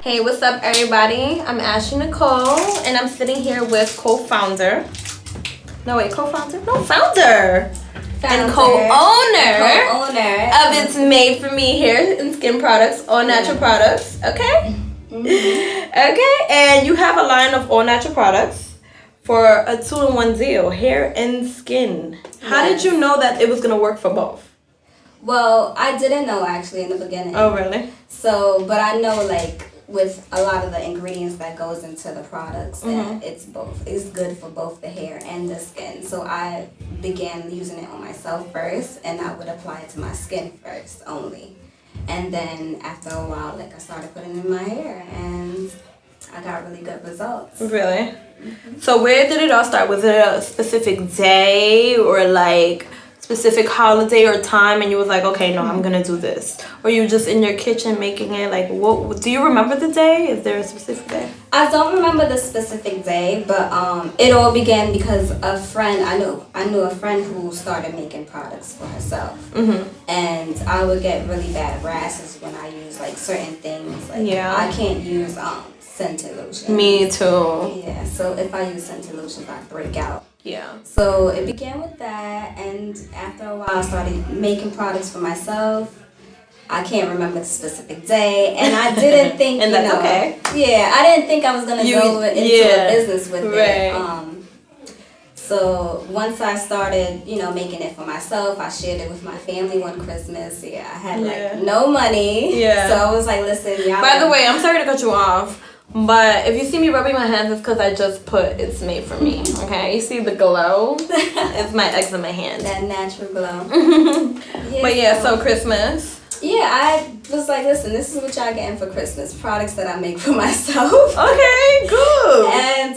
Hey, what's up, everybody? I'm Ashley Nicole, and I'm sitting here with co-founder. No, wait, co-founder? No, founder. And co-owner of It's Made For Me Hair and Skin Products, All Natural Products. Okay? Mm-hmm. Okay, and you have a line of all natural products for a 2-in-1 deal, hair and skin. How did you know that it was going to work for both? Well, I didn't know actually in the beginning. Oh, really? So, but I know like with a lot of the ingredients that goes into the products, that it's good for both the hair and the skin. So I began using it on myself first, and I would apply it to my skin first only. And then after a while, like I started putting it in my hair, and I got really good results. Really? Mm-hmm. So where did it all start? Was it a specific day or like specific holiday or time, and you was like, okay, no, I'm gonna do this? Or you just in your kitchen making it? Like, what do you remember the day? Is there a specific day? I don't remember the specific day, but it all began because a friend I knew a friend who started making products for herself, and I would get really bad rashes when I use like certain things. Like I can't use scented lotion. Me too. Yeah, so if I use scented lotions, I break out. Yeah. So it began with that, and after a while, I started making products for myself. I can't remember the specific day, and I didn't think, and that's okay. Yeah, I didn't think I was gonna go into a business with it. So once I started, making it for myself, I shared it with my family one Christmas. Yeah, I had like no money. Yeah. So I was like, listen, y'all. By the way, I'm sorry to cut you off. But if you see me rubbing my hands, it's because I just put It's Made For Me, okay? You see the glow? It's my eczema hand. That natural glow. But so Christmas. Yeah, I was like, listen, this is what y'all getting for Christmas. Products that I make for myself. Okay, good. And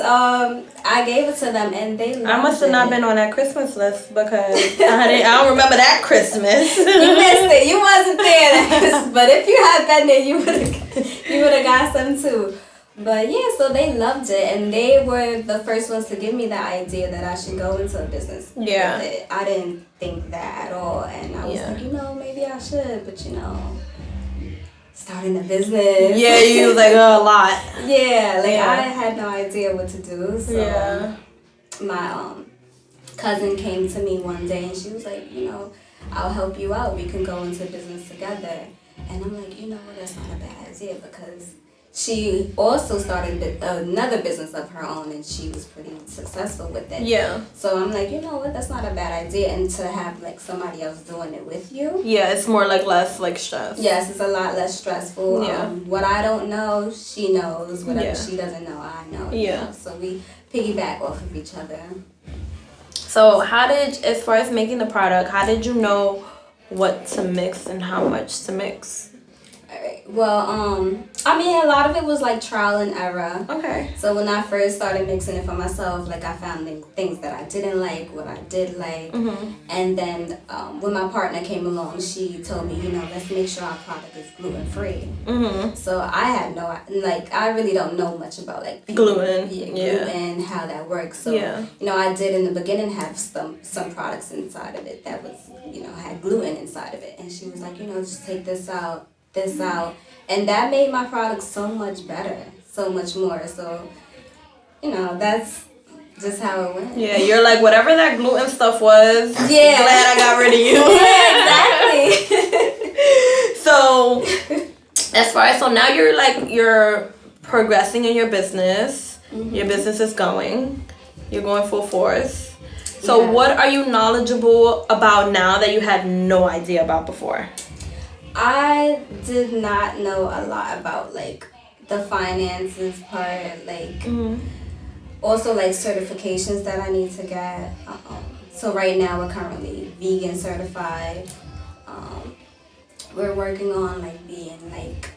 I gave it to them, and they loved it. I must have not been on that Christmas list because I don't remember that Christmas. You missed it. You wasn't there that Christmas. But if you had been there, you would have got some too. But so they loved it, and they were the first ones to give me the idea that I should go into a business with it. I didn't think that at all, and I was like, maybe I should, but starting a business. Yeah, you was like, a lot. I had no idea what to do, so my cousin came to me one day, and she was like, I'll help you out. We can go into business together. And I'm like, that's not a bad idea, because she also started another business of her own, and she was pretty successful with it. Yeah. So I'm like, that's not a bad idea. And to have like somebody else doing it with you. Yeah, it's more like less like stress. Yes, it's a lot less stressful. Yeah. What I don't know, she knows. Whatever she doesn't know, I know. Yeah. So we piggyback off of each other. So as far as making the product, how did you know what to mix and how much to mix? Well, a lot of it was like trial and error. Okay. So when I first started mixing it for myself, like I found things that I didn't like, what I did like. And then when my partner came along, she told me, let's make sure our product is gluten-free. So I had I really don't know much about like gluten. Gluten, how that works. So, I did in the beginning have some products inside of it that was, had gluten inside of it. And she was like, just take this out, and that made my product so much better, so much more. So, that's just how it went. Yeah, you're like, whatever that gluten stuff was, glad I got rid of you. Yeah, exactly. So now you're progressing in your business. Your business is going. You're going full force. So what are you knowledgeable about now that you had no idea about before? I did not know a lot about like the finances part, like also like certifications that I need to get. So right now we're currently vegan certified. We're working on like being like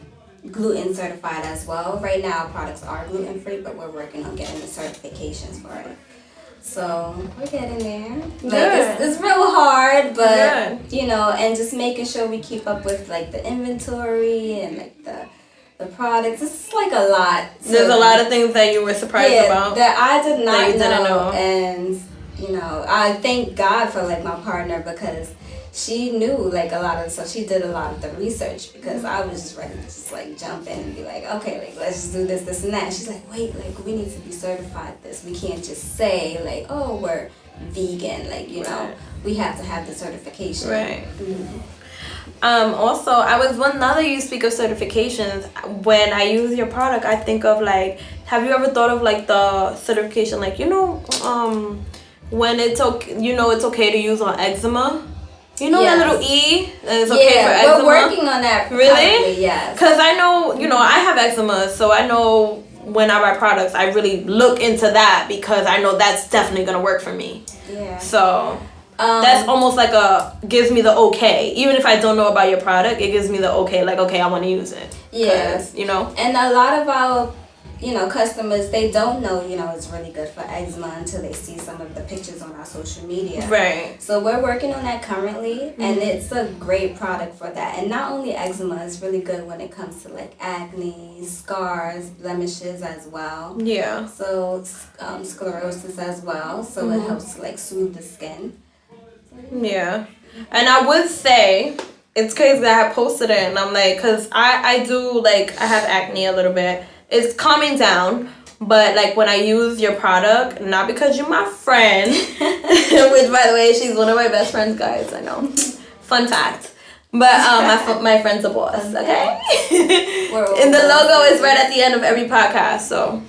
gluten certified as well. Right now our products are gluten free, but we're working on getting the certifications for it. So we're getting there. Like it's real hard, but and just making sure we keep up with like the inventory and like the products. It's like a lot. There's a lot of things that you were surprised about that I did not know. And I thank God for like my partner, because she knew like a lot of, so she did a lot of the research because I was just ready to just like jump in and be like, okay, like let's just do this and that. She's like, wait, like we need to be certified this. We can't just say like, oh, we're vegan, like, you know, we have to have the certification. Right. Also, I was now that you speak of certifications, when I use your product, I think of like, have you ever thought of like the certification, like, you know, when it's okay, you know, it's okay to use on eczema. You know that little E? It's okay for eczema. We're working on that. Really? Yes. Because I know, you know, I have eczema, so I know when I buy products, I really look into that because I know that's definitely going to work for me. Yeah. So that's almost like gives me the okay. Even if I don't know about your product, it gives me the okay, like, okay, I want to use it. Yeah. You know? And a lot of our, you know, customers, they don't know, you know, it's really good for eczema until they see some of the pictures on our social media. Right. So we're working on that currently, and it's a great product for that. And not only eczema, it's really good when it comes to like acne, scars, blemishes as well. Yeah. So sclerosis as well. So it helps to like soothe the skin. Yeah. And I would say, it's crazy that I posted it and I'm like, because I do, like, I have acne a little bit. It's calming down, but, like, when I use your product, not because you're my friend, which, by the way, she's one of my best friends, guys, I know. Fun fact. But my friend's a boss, okay? And the logo is right at the end of every podcast, so.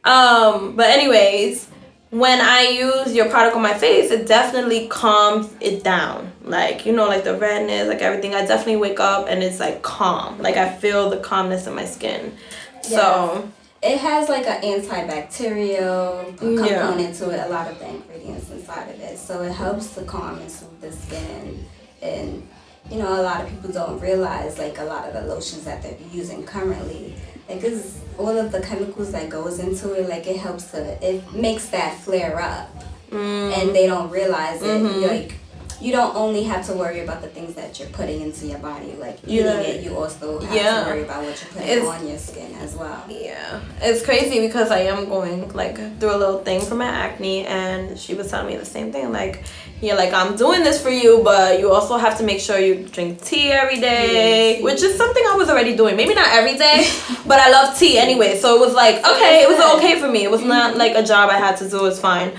But anyways, when I use your product on my face, it definitely calms it down. Like, you know, like the redness, like everything. I definitely wake up and it's like calm. Like I feel the calmness in my skin. Yes. So it has like an antibacterial component to it, a lot of the ingredients inside of it. So it helps to calm and soothe the skin. And, you know, a lot of people don't realize like a lot of the lotions that they're using currently, like it's all of the chemicals that goes into it, like it makes that flare up. And they don't realize it. Like you don't only have to worry about the things that you're putting into your body, like eating it, you also have to worry about what you're putting on your skin as well. Yeah, it's crazy because I am going like through a little thing for my acne, and she was telling me the same thing, like, yeah, like I'm doing this for you, but you also have to make sure you drink tea every day, which is something I was already doing. Maybe not every day, but I love tea anyway. So it was like, okay, it was okay for me. It was not like a job I had to do. It's fine.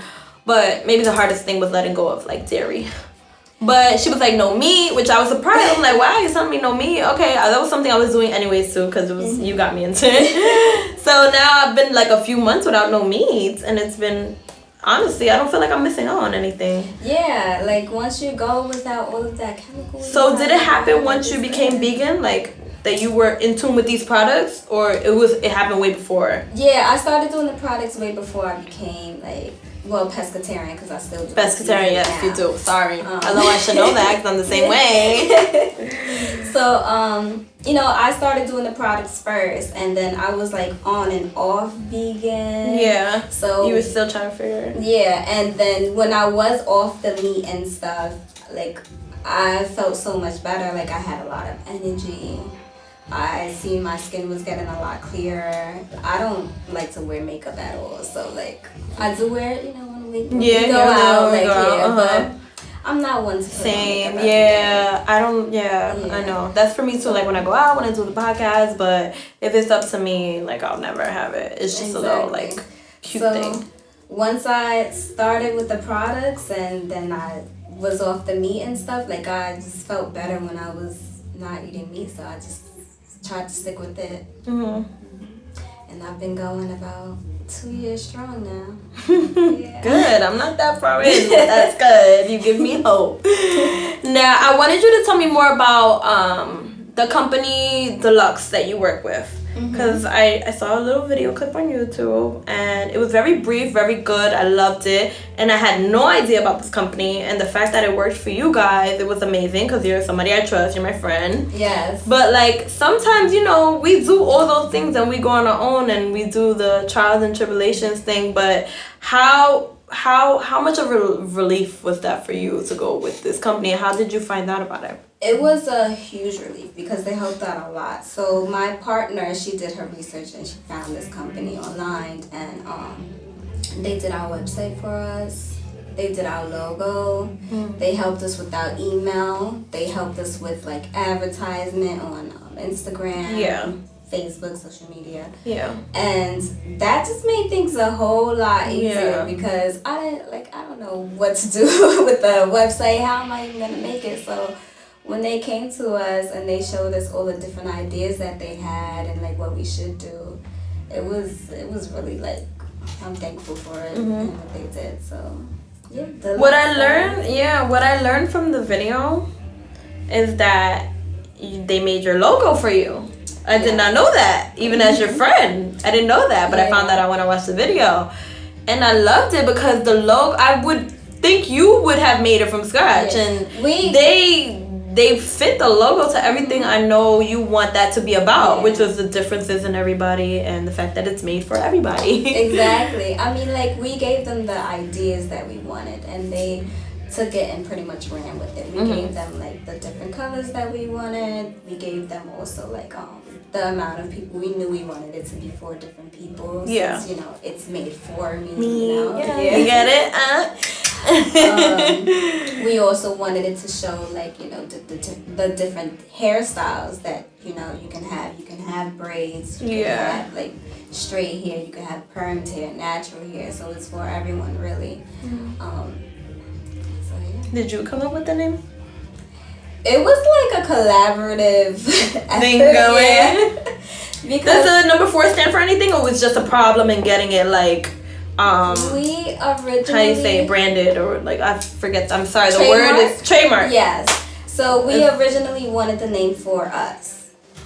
But maybe the hardest thing was letting go of like dairy. But she was like, no meat, which I was surprised. I'm like, wow, you're telling me no meat? Okay, that was something I was doing anyways too, because it was you got me into it. So now I've been like a few months without no meat, and it's been, honestly, I don't feel like I'm missing out on anything. Yeah, like once you go without all of that chemical. So did it happen once you became vegan, like that you were in tune with these products, or it happened way before? Yeah, I started doing the products way before I became like, well, pescatarian, because I still do. Pescatarian, yes, you do. Sorry. Although I should know that because I'm the same way. So, you know, I started doing the products first, and then I was like on and off vegan. Yeah. So you were still trying to figure it. Yeah, and then when I was off the meat and stuff, like I felt so much better. Like I had a lot of energy. I seen my skin was getting a lot clearer. I don't like to wear makeup at all, so like I do wear it, you know, when we go out, but I'm not one to put same. on makeup I don't. I know that's for me too. Like when I go out, when I do the podcast, but if it's up to me, like I'll never have it. It's just a little like cute thing. Once I started with the products and then I was off the meat and stuff, like I just felt better when I was not eating meat, so I just tried to stick with it. And I've been going about 2 years strong now. Good. I'm not that far in, but that's good. You give me hope. Now, I wanted you to tell me more about the company Deluxe that you work with. Because I saw a little video clip on YouTube, and it was very brief, very good. I loved it, and I had no idea about this company, and the fact that it worked for you guys, it was amazing because you're somebody I trust, you're my friend. Yes. But like sometimes, you know, we do all those things and we go on our own and we do the trials and tribulations thing, but how much of a relief was that for you to go with this company, and how did you find out about it? It was a huge relief because they helped out a lot. So my partner, she did her research and she found this company online, and they did our website for us. They did our logo. They helped us with our email. They helped us with like advertisement on Instagram, Facebook, social media. Yeah. And that just made things a whole lot easier because I don't know what to do with the website. How am I even gonna make it? So when they came to us and they showed us all the different ideas that they had and like what we should do, it was really like, I'm thankful for it and what they did. So what I learned from the video is that they made your logo for you. I did not know that, even as your friend. I didn't know that, but I found that out when I watched the video. And I loved it because the logo, I would think you would have made it from scratch. And they fit the logo to everything I know you want that to be about, which was the differences in everybody and the fact that it's made for everybody. Exactly. I mean, like, we gave them the ideas that we wanted, and they took it and pretty much ran with it. We gave them like the different colors that we wanted. We gave them also like the amount of people. We knew we wanted it to be 4 different people. Since, you know, it's made for me. You know? You get it? We also wanted it to show like, you know, the different hairstyles that, you know, you can have. You can have braids. You can have like straight hair. You can have permed hair, natural hair. So it's for everyone really. Did you come up with the name? It was like a collaborative thing going. Because does the number 4 stand for anything, or was just a problem in getting it like we originally, how do you say, branded, or like, I forget, I'm sorry, the word is trademark. Yes. So we originally wanted the name For Us.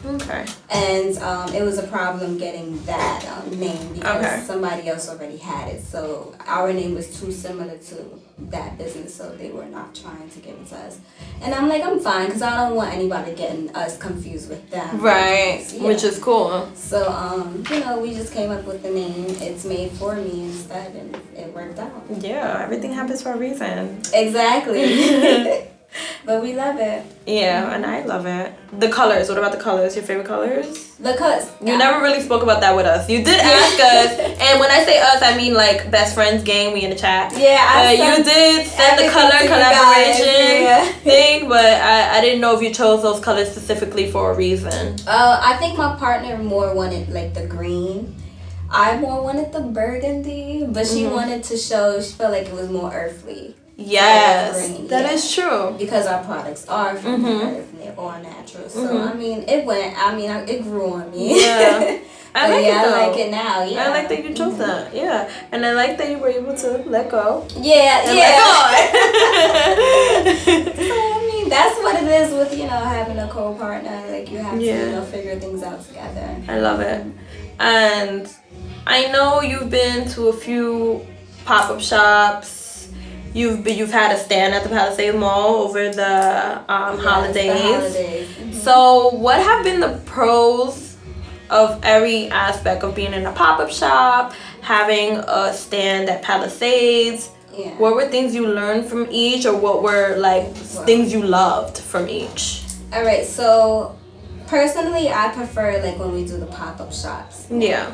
Okay. And it was a problem getting that name because somebody else already had it. So our name was too similar to that business, so they were not trying to give it to us. And I'm like, I'm fine, because I don't want anybody getting us confused with them. Right, which is cool. So, you know, we just came up with the name. It's made for me instead, and it worked out. Yeah, everything happens for a reason. Exactly. But we love it. Yeah, and I love it. The colors. What about the colors? Your favorite colors? The colors. You never really spoke about that with us. You did ask us, and when I say us, I mean like best friends gang. We in the chat. Yeah, you did send the color collaboration thing, but I didn't know if you chose those colors specifically for a reason. I think my partner more wanted like the green. I more wanted the burgundy, but she wanted to show. She felt like it was more earthly. Yes, that is true. Because our products are from the earth and they're all natural. So, I mean, it grew on me. Yeah. I like it now. Yeah. I like that you chose that. Yeah. And I like that you were able to let go. Yeah. And let go. So, I mean, that's what it is with, you know, having a co-partner. Like, you have to, you know, figure things out together. I love it. And I know you've been to a few pop-up shops. You've had a stand at the Palisades Mall over the holidays. So what have been the pros of every aspect of being in a pop-up shop, having a stand at Palisades? Yeah. What were things you learned from each, or what were like things you loved from each? All right, so personally I prefer like when we do the pop-up shops. Yeah.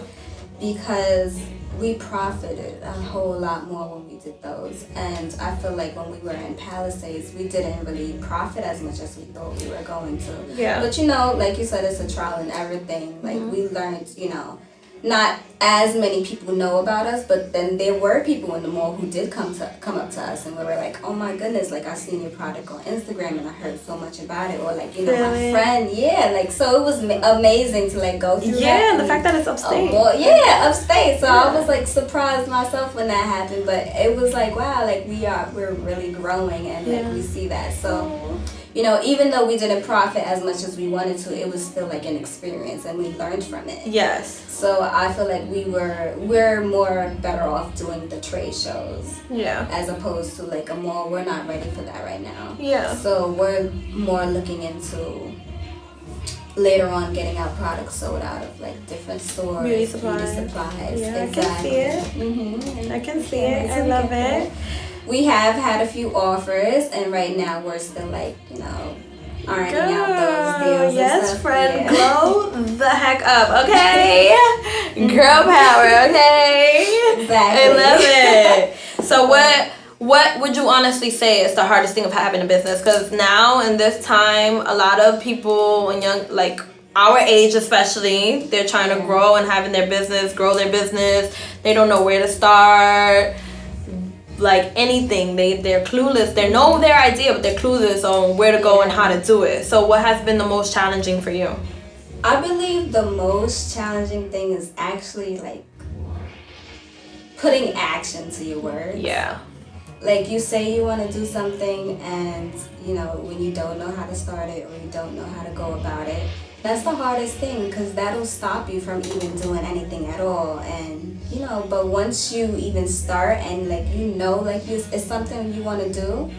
Because we profited a whole lot more when we did those, and I feel like when we were in Palisades, we didn't really profit as much as we thought we were going to. Yeah. But you know, like you said, it's a trial and everything. Like we learned, you know, not as many people know about us, but then there were people in the mall who did come up to us, and we were like, oh my goodness, like I seen your product on Instagram and I heard so much about it, or like, you know, my friend, like, so it was amazing to like go through that. Yeah, and the fact that it's upstate. Upstate. So I was like surprised myself when that happened, but it was like, wow, like we're really growing, and like we see that. So, you know, even though we didn't profit as much as we wanted to, it was still like an experience, and we learned from it. Yes. So I feel like we're more better off doing the trade shows. Yeah. As opposed to like a mall. We're not ready for that right now. Yeah. So we're more looking into later on getting our products sold out of like different stores. Beauty supplies. Yeah, exactly. I can see it. I can see it. I love it. We have had a few offers, and right now we're still like, you know, ironing out those deals. Yes, and friend, glow the heck up, okay? Girl power, okay? Exactly. I love it. So What would you honestly say is the hardest thing of having a business? Because now in this time, a lot of people and young, like our age especially, they're trying to grow and having their business, grow their business. They don't know where to start. Like anything, they're clueless. They know their idea, but they're clueless on where to go and how to do it. So what has been the most challenging for you? I believe the most challenging thing is actually like putting action to your words. Yeah. Like you say you want to do something, and you know when you don't know how to start it or you don't know how to go about it, that's the hardest thing, because that'll stop you from even doing anything at all. And you know, but once you even start and like you know like it's something you want to do,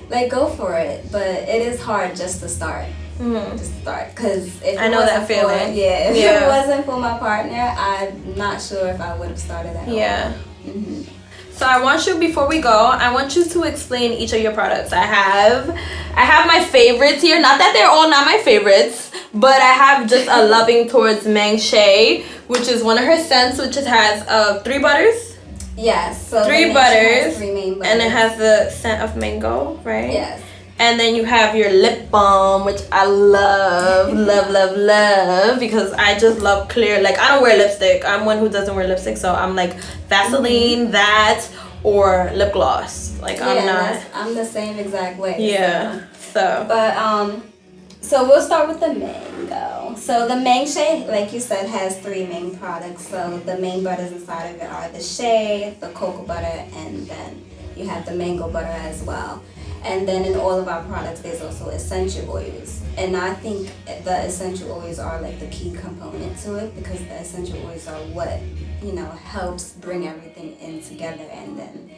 like go for it. But it is hard just to start. Just start, because if I know that feeling. If it wasn't for my partner, I'm not sure if I would have started at all. Yeah. So I want you, before we go, I want you to explain each of your products. I have my favorites here. Not that they're all not my favorites, but I have just a loving towards Meng Shea, which is one of her scents, which has 3 butters. Yes. So 3 butters, 3 main butters. and it has the scent of mango, right? Yes. And then you have your lip balm, which I love, love, because I just love clear. Like, I don't wear lipstick. I'm one who doesn't wear lipstick, so I'm like Vaseline, that, or lip gloss. Like, I'm not. I'm the same exact way. Yeah. So. But so we'll start with the mango. So the Meng Shea, like you said, has 3 main products. So the main butters inside of it are the shea, the cocoa butter, and then you have the mango butter as well. And then in all of our products, there's also essential oils. And I think the essential oils are like the key component to it, because the essential oils are what, you know, helps bring everything in together. And then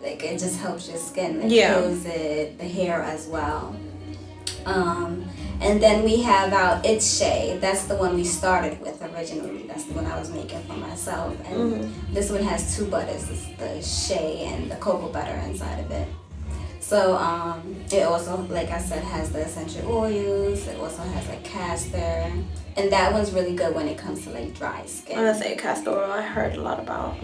like it just helps your skin, like heals it, the hair as well. And then we have our It's Shea. That's the one we started with originally. That's the one I was making for myself. And this one has 2 butters. It's the shea and the cocoa butter inside of it. So it also, like I said, has the essential oils. It also has like castor, and that one's really good when it comes to like dry skin. I'm gonna say castor oil. I heard a lot about.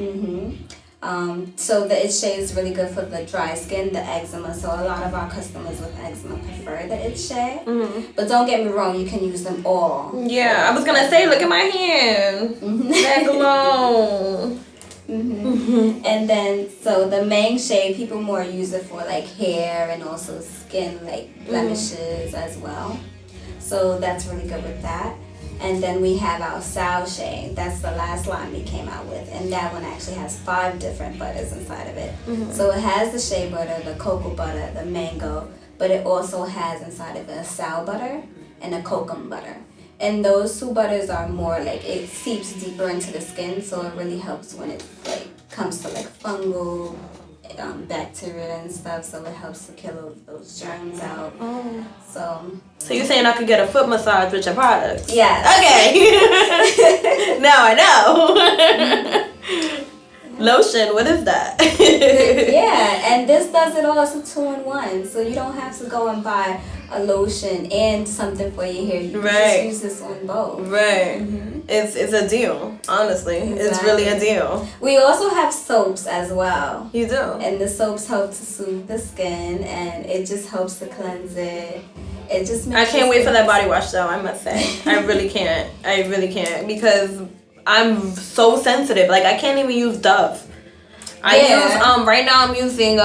So the It's Shea is really good for the dry skin, the eczema. So a lot of our customers with eczema prefer the It's Shea. But don't get me wrong, you can use them all. Yeah, I was gonna say, look at my hand. That glow. And then so the Meng Shea, people more use it for like hair and also skin like blemishes as well. So that's really good with that. And then we have our Sao Shea. That's the last line we came out with, and that one actually has 5 different butters inside of it. So it has the shea butter, the cocoa butter, the mango, but it also has inside of it a Sao butter and a kokum butter. And those 2 butters are more like, it seeps deeper into the skin, so it really helps when it like comes to like fungal bacteria and stuff. So it helps to kill those germs out. So you're saying I could get a foot massage with your products? Yeah. Okay. Now I know. Lotion, what is that? Yeah, and this does it all. It's a 2-in-1, so you don't have to go and buy a lotion and something for your hair. You can just use this on both. Right. It's a deal, honestly. Exactly. It's really a deal. We also have soaps as well. You do? And the soaps help to soothe the skin, and it just helps to cleanse it. It just makes I can't wait for that body wash though, I must say. I really can't, because I'm so sensitive. Like, I can't even use Dove. I use right now I'm using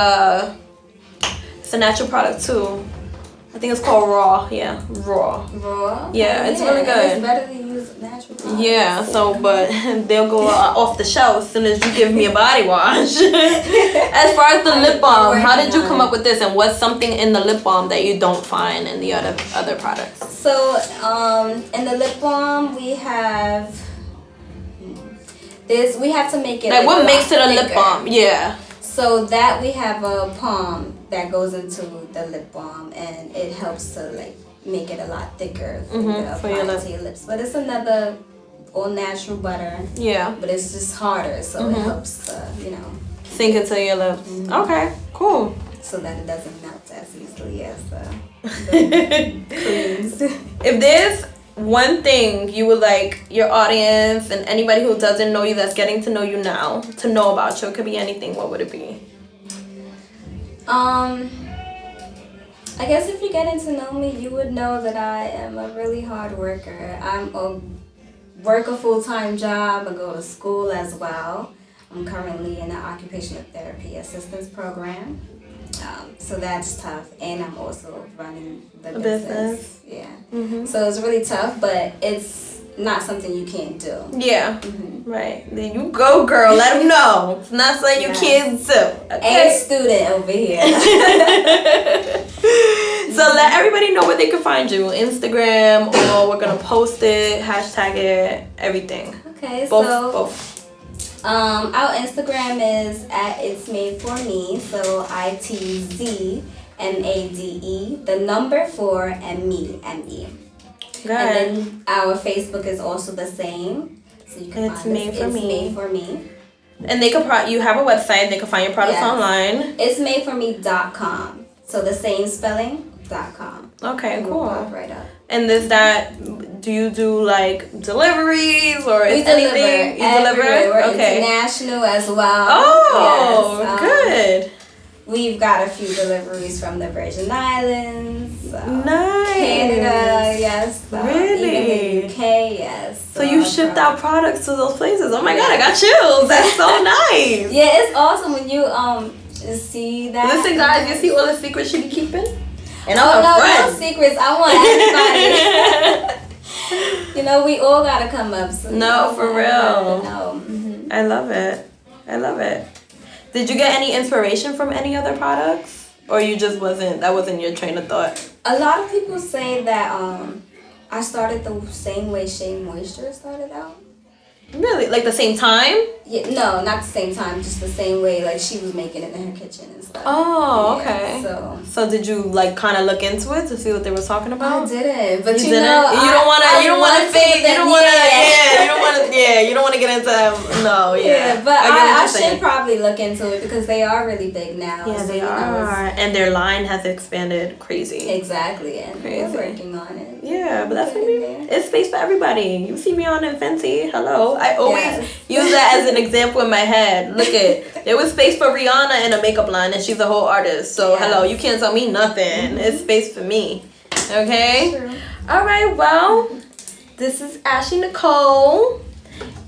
it's a natural product too. I think it's called Raw. Yeah, Raw. Raw? Yeah, it's really good. It's better to use natural products. Yeah, so but they'll go off the shelf as soon as you give me a body wash. As far as the lip balm, how did you come up with this, and what's something in the lip balm that you don't find in the other products? So in the lip balm we have this. We have to make it like what makes it a lip balm? Yeah. So that we have a palm that goes into the lip balm, and it helps to like make it a lot thicker for your lips. But it's another all natural butter. Yeah. But it's just harder, so it helps sink into your lips. Okay, cool. So that it doesn't melt as easily as the creams. If there's one thing you would like your audience and anybody who doesn't know you, that's getting to know you now, to know about you, it could be anything, what would it be? I guess if you're getting to know me, you would know that I am a really hard worker. Work a full-time job. I go to school as well. I'm currently in the occupational therapy assistance program. So that's tough. And I'm also running the business. Yeah. Mm-hmm. So it's really tough, but it's not something you can't do. Yeah. Mm-hmm. Right. There you go, girl. Let them know. It's not something you can't do. Okay? A student over here. So let everybody know where they can find you. Instagram, or we're going to post it, hashtag it, everything. Okay, both. Our Instagram is at It's Made For Me, so ITZMADE, the number 4 and me, M-E. Good. And then our Facebook is also the same, so you can find us. It's Made For Me. And they can you have a website. They can find your products online. It's madeforme.com. So the same spelling. .com. Okay, cool. Right up. And do you do like deliveries or anything? You deliver? We're international as well. Oh, yes. Good. We've got a few deliveries from the Virgin Islands. Nice. Canada, yes. Really? Even the UK, yes. So you shipped out products to those places. Oh my God, I got chills. That's so nice. Yeah, it's awesome when you see that. Listen, guys, you see all the secrets she be keeping? And no secrets. I want everybody. We all gotta come up. So no, for real. Mm-hmm. I love it. Did you get any inspiration from any other products, or you just that wasn't your train of thought? A lot of people say that I started the same way Shea Moisture started out. Really? Like the same time? Yeah, no, not the same time. Just the same way, like she was making it in her kitchen and stuff. Oh, okay. So did you kind of look into it to see what they were talking about? I didn't, but you don't want to. You don't want to fake. You don't want to. Yeah. You don't want to. Yeah. You don't want to get into. No. Yeah. Yeah, but I should probably look into it because they are really big now. Yeah, they are, and their line has expanded crazy. Exactly, and we're working on it. Yeah, but that's it's space for everybody. You see me on Fenty. Hello. I always use that as an example in my head. Look there was space for Rihanna in a makeup line, and she's a whole artist. So hello, you can't tell me nothing. It's space for me. Okay? True. All right, well, this is Ashley Nicole.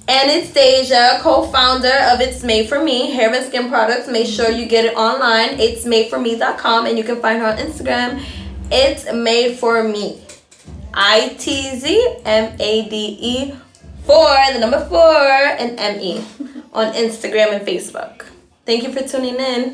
And it's Deja, co-founder of It's Made For Me hair and skin products. Make sure you get it online, itsmadeforme.com, and you can find her on Instagram. It's Made For Me. ITZMADE 4, the number 4, and ME on Instagram and Facebook. Thank you for tuning in.